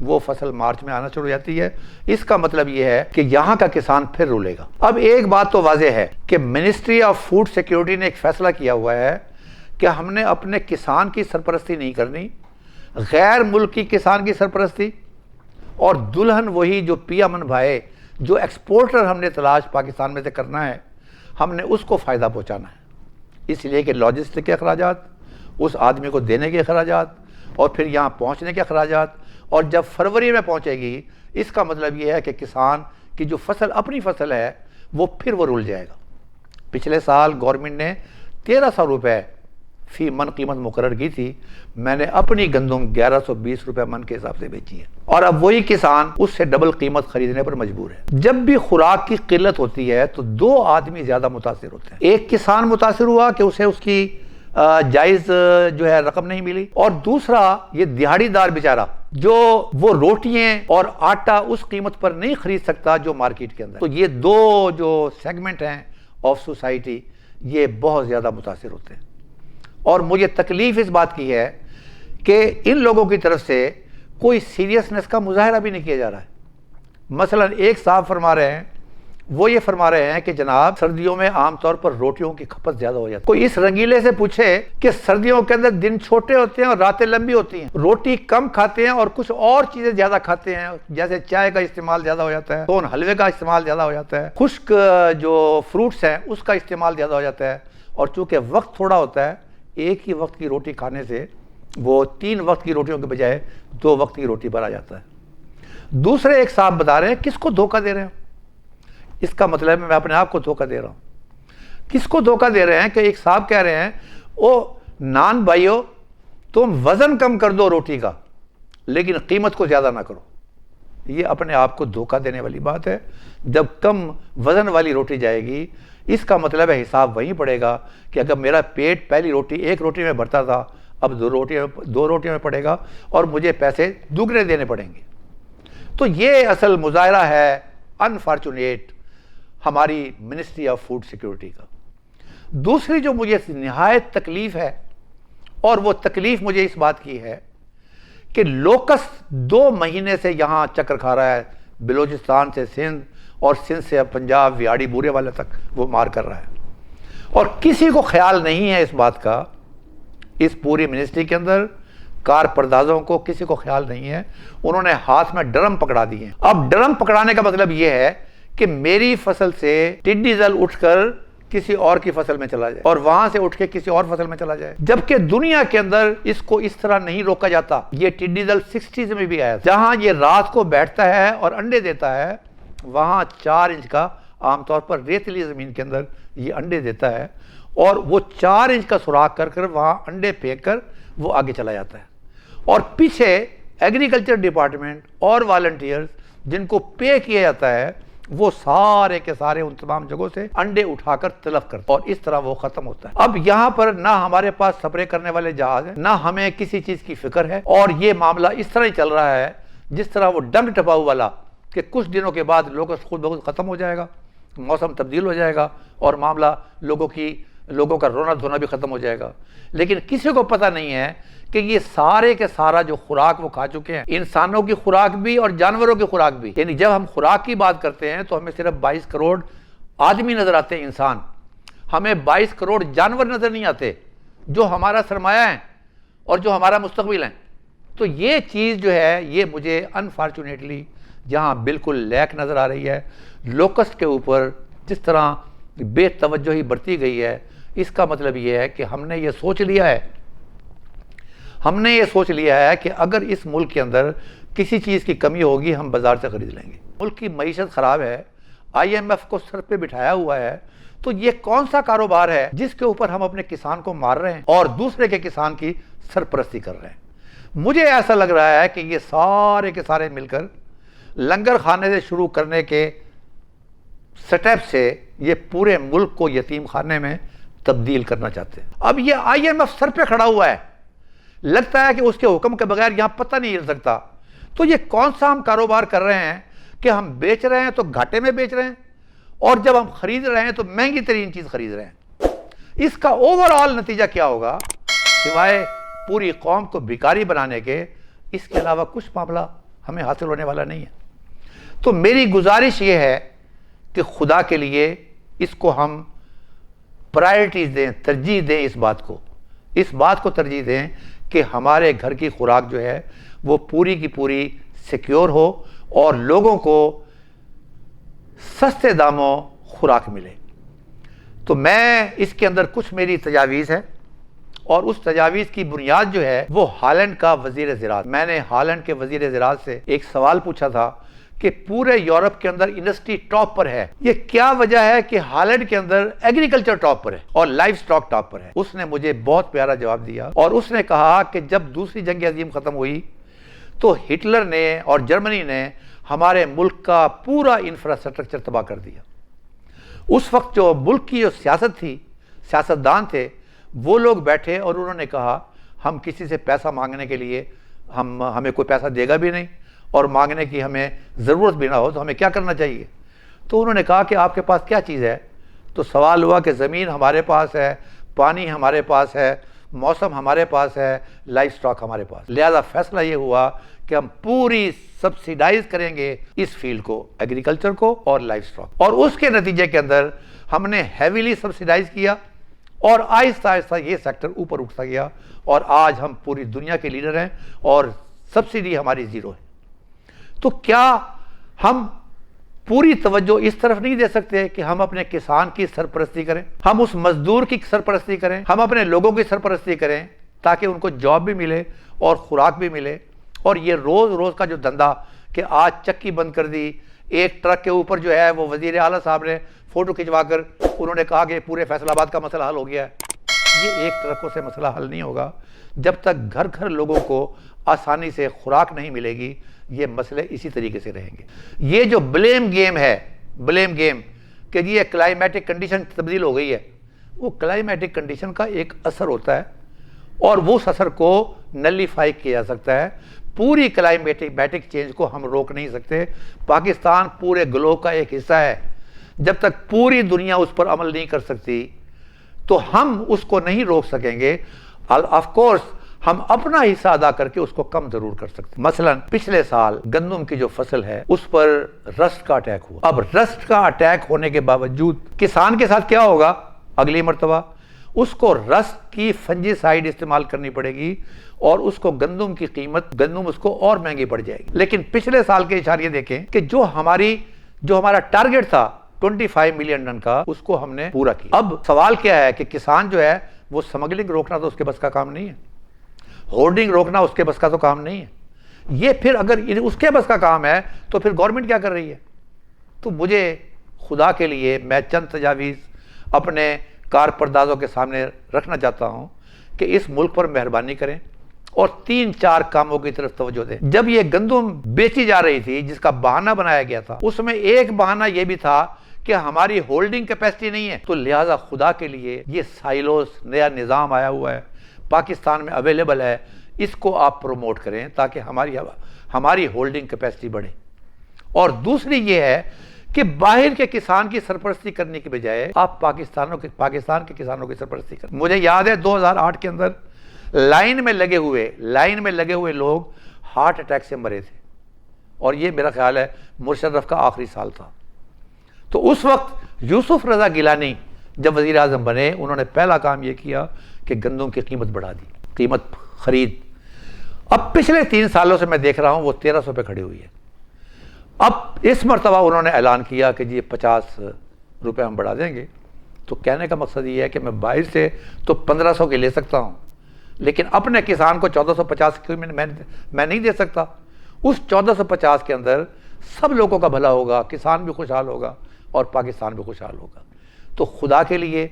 وہ فصل مارچ میں آنا شروع ہو جاتی ہے۔ اس کا مطلب یہ ہے کہ یہاں کا کسان پھر رولے گا۔ اب ایک بات تو واضح ہے کہ منسٹری آف فوڈ سیکیورٹی نے ایک فیصلہ کیا ہوا ہے کہ ہم نے اپنے کسان کی سرپرستی نہیں کرنی، غیر ملکی کسان کی سرپرستی، اور دلہن وہی جو پی امن بھائی جو ایکسپورٹر ہم نے تلاش پاکستان میں سے کرنا ہے، ہم نے اس کو فائدہ پہنچانا ہے۔ اس لیے کہ لاجسٹک کے اخراجات، اس آدمی کو دینے کے اخراجات، اور پھر یہاں پہنچنے کے اخراجات، اور جب فروری میں پہنچے گی اس کا مطلب یہ ہے کہ کسان کی جو فصل اپنی فصل ہے وہ پھر وہ رول جائے گا۔ پچھلے سال گورنمنٹ نے 1300 روپے فی من قیمت مقرر کی تھی، میں نے اپنی گندم 1120 روپے من کے حساب سے بیچی ہے، اور اب وہی کسان اس سے ڈبل قیمت خریدنے پر مجبور ہے۔ جب بھی خوراک کی قلت ہوتی ہے تو دو آدمی زیادہ متاثر ہوتے ہیں، ایک کسان متاثر ہوا کہ اسے اس کی جائز جو ہے رقم نہیں ملی، اور دوسرا یہ دیہاڑی دار بیچارہ جو وہ روٹیاں اور آٹا اس قیمت پر نہیں خرید سکتا جو مارکیٹ کے اندر۔ تو یہ دو جو سیگمنٹ ہیں آف سوسائٹی یہ بہت زیادہ متاثر ہوتے ہیں، اور مجھے تکلیف اس بات کی ہے کہ ان لوگوں کی طرف سے کوئی سیریسنس کا مظاہرہ بھی نہیں کیا جا رہا ہے۔ مثلا ایک صاحب فرما رہے ہیں، وہ یہ فرما رہے ہیں کہ جناب سردیوں میں عام طور پر روٹیوں کی کھپت زیادہ ہو جاتی ہے۔ کوئی اس رنگیلے سے پوچھے کہ سردیوں کے اندر دن چھوٹے ہوتے ہیں اور راتیں لمبی ہوتی ہیں، روٹی کم کھاتے ہیں اور کچھ اور چیزیں زیادہ کھاتے ہیں، جیسے چائے کا استعمال زیادہ ہو جاتا ہے، سون حلوے کا استعمال زیادہ ہو جاتا ہے، خشک جو فروٹس ہیں اس کا استعمال زیادہ ہو جاتا ہے، اور چونکہ وقت تھوڑا ہوتا ہے ایک ہی وقت کی روٹی کھانے سے وہ 3 وقت کی روٹیوں کے بجائے 2 وقت کی روٹی پر آ جاتا ہے۔ دوسرے ایک صاحب بتا رہے ہیں کس کو دھوکہ دے رہے ہیں، اس کا مطلب ہے میں اپنے آپ کو دھوکہ دے رہا ہوں۔ کس کو دھوکہ دے رہے ہیں کہ ایک صاحب کہہ رہے ہیں او نان بھائیو تم وزن کم کر دو روٹی کا لیکن قیمت کو زیادہ نہ کرو۔ یہ اپنے آپ کو دھوکہ دینے والی بات ہے۔ جب کم وزن والی روٹی جائے گی اس کا مطلب ہے حساب وہیں پڑے گا کہ اگر میرا پیٹ پہلی روٹی 1 روٹی میں بھرتا تھا اب 2 روٹیوں میں پڑے گا اور مجھے پیسے دوگنے دینے پڑیں گے۔ تو یہ اصل مظاہرہ ہے انفارچونیٹ ہماری منسٹری آف فوڈ سیکیورٹی کا۔ دوسری جو مجھے نہایت تکلیف ہے، اور وہ تکلیف مجھے اس بات کی ہے کہ لوکسٹ 2 مہینے سے یہاں چکر کھا رہا ہے، بلوچستان سے سندھ اور سندھ سے پنجاب ویاڑی بورے والے تک وہ مار کر رہا ہے، اور کسی کو خیال نہیں ہے اس بات کا، اس پوری منسٹری کے اندر کار پردازوں کو کسی کو خیال نہیں ہے۔ انہوں نے ہاتھ میں ڈرم پکڑا دیے ہیں۔ اب ڈرم پکڑانے کا مطلب یہ ہے کہ میری فصل سے ٹڈی دل اٹھ کر کسی اور کی فصل میں چلا جائے اور وہاں سے اٹھ کے کسی اور فصل میں چلا جائے، جبکہ دنیا کے اندر اس کو اس طرح نہیں روکا جاتا۔ یہ ٹڈی دل 60s میں بھی آیا، جہاں یہ رات کو بیٹھتا ہے اور انڈے دیتا ہے وہاں 4 انچ کا عام طور پر ریتلی زمین کے اندر یہ انڈے دیتا ہے، اور وہ 4 انچ کا سوراخ کر کر وہاں انڈے پھینک کر وہ آگے چلا جاتا ہے، اور پیچھے ایگریکلچر ڈپارٹمنٹ اور والنٹیئرز جن کو پے کیا جاتا ہے وہ سارے کے سارے ان تمام جگہوں سے انڈے اٹھا کر تلف کرتے ہیں، اور اس طرح وہ ختم ہوتا ہے۔ اب یہاں پر نہ ہمارے پاس سپرے کرنے والے جہاز ہیں، نہ ہمیں کسی چیز کی فکر ہے، اور یہ معاملہ اس طرح ہی چل رہا ہے جس طرح وہ ڈنگ ٹپاؤ والا کہ کچھ دنوں کے بعد لوگوں خود بخود ختم ہو جائے گا، موسم تبدیل ہو جائے گا، اور معاملہ لوگوں کا رونا دھونا بھی ختم ہو جائے گا۔ لیکن کسی کو پتہ نہیں ہے کہ یہ سارے کے سارا جو خوراک وہ کھا چکے ہیں، انسانوں کی خوراک بھی اور جانوروں کی خوراک بھی، یعنی جب ہم خوراک کی بات کرتے ہیں تو ہمیں صرف 22 کروڑ آدمی نظر آتے ہیں انسان، ہمیں 22 کروڑ جانور نظر نہیں آتے جو ہمارا سرمایہ ہیں اور جو ہمارا مستقبل ہیں۔ تو یہ چیز جو ہے یہ مجھے انفارچونیٹلی جہاں بالکل لیک نظر آ رہی ہے، لوکسٹ کے اوپر جس طرح بے توجہی برتی گئی ہے، اس کا مطلب یہ ہے کہ ہم نے یہ سوچ لیا ہے کہ اگر اس ملک کے اندر کسی چیز کی کمی ہوگی ہم بازار سے خرید لیں گے۔ ملک کی معیشت خراب ہے، IMF کو سر پہ بٹھایا ہوا ہے، تو یہ کون سا کاروبار ہے جس کے اوپر ہم اپنے کسان کو مار رہے ہیں اور دوسرے کے کسان کی سرپرستی کر رہے ہیں؟ مجھے ایسا لگ رہا ہے کہ یہ سارے کے سارے مل کر لنگر خانے سے شروع کرنے کے سٹیپ سے یہ پورے ملک کو یتیم خانے میں تبدیل کرنا چاہتے ہیں۔ اب یہ IMF سر پہ کھڑا ہوا ہے، لگتا ہے کہ اس کے حکم کے بغیر یہاں پتہ نہیں ہل سکتا۔ تو یہ کون سا ہم کاروبار کر رہے ہیں کہ ہم بیچ رہے ہیں تو گھاٹے میں بیچ رہے ہیں، اور جب ہم خرید رہے ہیں تو مہنگی ترین چیز خرید رہے ہیں۔ اس کا اوورآل نتیجہ کیا ہوگا سوائے پوری قوم کو بھکاری بنانے کے، اس کے علاوہ کچھ معاملہ ہمیں حاصل ہونے والا نہیں ہے۔ تو میری گزارش یہ ہے کہ خدا کے لیے اس کو ہم پرائرٹیز دیں، ترجیح دیں، اس بات کو ترجیح دیں کہ ہمارے گھر کی خوراک جو ہے وہ پوری کی پوری سیکیور ہو اور لوگوں کو سستے داموں خوراک ملے۔ تو میں اس کے اندر کچھ میری تجاویز ہے، اور اس تجاویز کی بنیاد جو ہے وہ ہالینڈ کا وزیر زراعت، میں نے ہالینڈ کے وزیر زراعت سے ایک سوال پوچھا تھا کہ پورے یورپ کے اندر انڈسٹری ٹاپ پر ہے، یہ کیا وجہ ہے کہ ہالینڈ کے اندر ایگریکلچر ٹاپ پر ہے اور لائف سٹاک ٹاپ پر ہے؟ اس نے مجھے بہت پیارا جواب دیا، اور اس نے کہا کہ جب دوسری جنگ عظیم ختم ہوئی تو ہٹلر نے اور جرمنی نے ہمارے ملک کا پورا انفراسٹرکچر تباہ کر دیا۔ اس وقت جو ملک کی جو سیاست تھی، سیاستدان تھے، وہ لوگ بیٹھے اور انہوں نے کہا ہم کسی سے پیسہ مانگنے کے لیے ہمیں کوئی پیسہ دے گا بھی نہیں، اور مانگنے کی ہمیں ضرورت بھی نہ ہو تو ہمیں کیا کرنا چاہیے؟ تو انہوں نے کہا کہ آپ کے پاس کیا چیز ہے؟ تو سوال ہوا کہ زمین ہمارے پاس ہے، پانی ہمارے پاس ہے، موسم ہمارے پاس ہے، لائف سٹاک ہمارے پاس۔ لہذا فیصلہ یہ ہوا کہ ہم پوری سبسیڈائز کریں گے اس فیلڈ کو، ایگریکلچر کو اور لائف سٹاک، اور اس کے نتیجے کے اندر ہم نے ہیویلی سبسیڈائز کیا، اور آہستہ آہستہ یہ سیکٹر اوپر اٹھتا گیا، اور آج ہم پوری دنیا کے لیڈر ہیں اور سبسیڈی ہماری زیرو ہے۔ تو کیا ہم پوری توجہ اس طرف نہیں دے سکتے کہ ہم اپنے کسان کی سرپرستی کریں، ہم اس مزدور کی سرپرستی کریں، ہم اپنے لوگوں کی سرپرستی کریں تاکہ ان کو جاب بھی ملے اور خوراک بھی ملے؟ اور یہ روز روز کا جو دھندا کہ آج چکی بند کر دی، ایک ٹرک کے اوپر جو ہے وہ وزیر اعلیٰ صاحب نے فوٹو کھنچوا کر انہوں نے کہا کہ پورے فیصل آباد کا مسئلہ حل ہو گیا ہے۔ یہ ایک ٹرکوں سے مسئلہ حل نہیں ہوگا جب تک گھر گھر لوگوں کو آسانی سے خوراک نہیں ملے گی، یہ مسئلے اسی طریقے سے رہیں گے۔ یہ جو بلیم گیم ہے، بلیم گیم کہ یہ کلائمیٹک کنڈیشن تبدیل ہو گئی ہے، وہ کلائمیٹک کنڈیشن کا ایک اثر ہوتا ہے اور وہ اس اثر کو نلیفائی کیا جا سکتا ہے۔ پوری کلائمیٹک چینج کو ہم روک نہیں سکتے۔ پاکستان پورے گلوب کا ایک حصہ ہے، جب تک پوری دنیا اس پر عمل نہیں کر سکتی تو ہم اس کو نہیں روک سکیں گے۔ آف کورس ہم اپنا حصہ ادا کر کے اس کو کم ضرور کر سکتے ہیں۔ مثلا پچھلے سال گندم کی جو فصل ہے اس پر رسٹ کا اٹیک ہوا۔ اب رسٹ کا اٹیک ہونے کے باوجود کسان کے ساتھ کیا ہوگا؟ اگلی مرتبہ اس کو رسٹ کی فنجی سائیڈ استعمال کرنی پڑے گی اور اس کو گندم کی قیمت، گندم اس کو اور مہنگی پڑ جائے گی۔ لیکن پچھلے سال کے اشاریے دیکھیں کہ جو ہمارا ٹارگٹ تھا 25 ملین ٹن کا، اس کو ہم نے پورا کیا۔ اب سوال کیا ہے کہ کسان جو ہے وہ سمگلنگ روکنا تو اس کے بس کا کام نہیں ہے، ہورڈنگ روکنا اس کے بس کا تو کام نہیں ہے۔ یہ پھر اگر اس کے بس کا کام ہے تو پھر گورنمنٹ کیا کر رہی ہے؟ تو مجھے خدا کے لیے میں چند تجاویز اپنے کار پردازوں کے سامنے رکھنا چاہتا ہوں کہ اس ملک پر مہربانی کریں اور 3-4 کاموں کی طرف توجہ دیں۔ جب یہ گندم بیچی جا رہی تھی جس کا بہانہ بنایا گیا تھا، اس میں ایک بہانہ یہ بھی تھا کہ ہماری ہولڈنگ کیپیسٹی نہیں ہے، تو لہٰذا خدا کے لیے یہ سائلوز نیا نظام آیا ہوا ہے، پاکستان میں اویلیبل ہے، اس کو آپ پروموٹ کریں تاکہ ہماری ہولڈنگ کیپیسٹی بڑھے۔ اور دوسری یہ ہے کہ باہر کے کسان کی سرپرستی کرنے کی بجائے آپ پاکستان کے کسانوں کی سرپرستی کریں۔ مجھے یاد ہے 2008 کے اندر لائن میں لگے ہوئے لوگ ہارٹ اٹیک سے مرے تھے، اور یہ میرا خیال ہے مشرف کا آخری سال تھا۔ تو اس وقت یوسف رضا گیلانی جب وزیر اعظم بنے، انہوں نے پہلا کام یہ کیا کہ گندم کی قیمت بڑھا دی، قیمت خرید۔ اب پچھلے 3 سالوں سے میں دیکھ رہا ہوں وہ 1300 پہ کھڑی ہوئی ہے۔ اب اس مرتبہ انہوں نے اعلان کیا کہ جی 50 روپے ہم بڑھا دیں گے۔ تو کہنے کا مقصد یہ ہے کہ میں باہر سے تو 1500 کے لے سکتا ہوں، لیکن اپنے کسان کو 1450 کی میں نہیں دے سکتا۔ اس 1450 کے اندر سب لوگوں کا بھلا ہوگا، کسان بھی خوشحال ہوگا اور پاکستان بھی خوشحال ہوگا۔ تو خدا کے لیے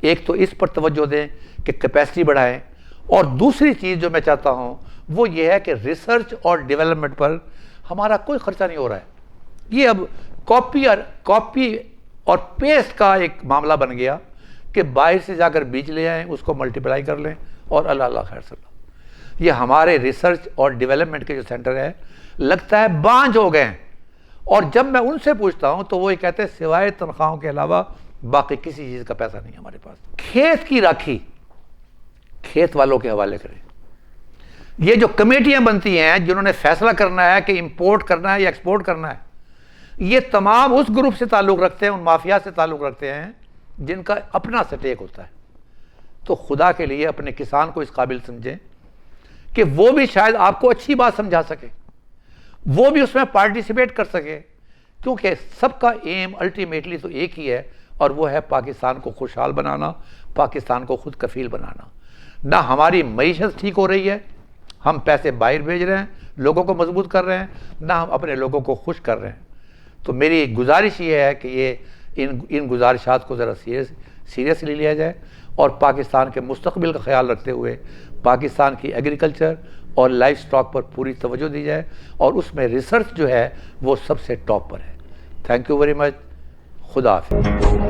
ایک تو اس پر توجہ دیں کہ کیپیسٹی بڑھائیں، اور دوسری چیز جو میں چاہتا ہوں وہ یہ ہے کہ ریسرچ اور ڈیولپمنٹ پر ہمارا کوئی خرچہ نہیں ہو رہا ہے۔ یہ اب کاپی اور پیسٹ کا ایک معاملہ بن گیا کہ باہر سے جا کر بیج لے آئیں، اس کو ملٹیپلائی کر لیں اور اللہ خیر صلی اللہ۔ یہ ہمارے ریسرچ اور ڈیولپمنٹ کے جو سینٹر ہے لگتا ہے بانجھ ہو گئے ہیں، اور جب میں ان سے پوچھتا ہوں تو وہ یہ کہتے ہیں سوائے تنخواہوں کے علاوہ باقی کسی چیز کا پیسہ نہیں ہمارے پاس۔ کھیت کی راکھی کھیت والوں کے حوالے کریں۔ یہ جو کمیٹیاں بنتی ہیں جنہوں نے فیصلہ کرنا ہے کہ امپورٹ کرنا ہے یا ایکسپورٹ کرنا ہے، یہ تمام اس گروپ سے تعلق رکھتے ہیں، ان مافیا سے تعلق رکھتے ہیں جن کا اپنا سٹیک ہوتا ہے۔ تو خدا کے لیے اپنے کسان کو اس قابل سمجھیں کہ وہ بھی شاید آپ کو اچھی بات سمجھا سکے، وہ بھی اس میں پارٹیسپیٹ کر سکے، کیونکہ سب کا ایم الٹیمیٹلی تو ایک ہی ہے، اور وہ ہے پاکستان کو خوشحال بنانا، پاکستان کو خود کفیل بنانا۔ نہ ہماری معیشت ٹھیک ہو رہی ہے، ہم پیسے باہر بھیج رہے ہیں، لوگوں کو مضبوط کر رہے ہیں، نہ ہم اپنے لوگوں کو خوش کر رہے ہیں۔ تو میری گزارش یہ ہے کہ یہ ان گزارشات کو ذرا سیریسلی لیا جائے، اور پاکستان کے مستقبل کا خیال رکھتے ہوئے پاکستان کی ایگریکلچر اور لائف سٹاک پر پوری توجہ دی جائے، اور اس میں ریسرچ جو ہے وہ سب سے ٹاپ پر ہے۔ Thank you very much. خدا حافظ۔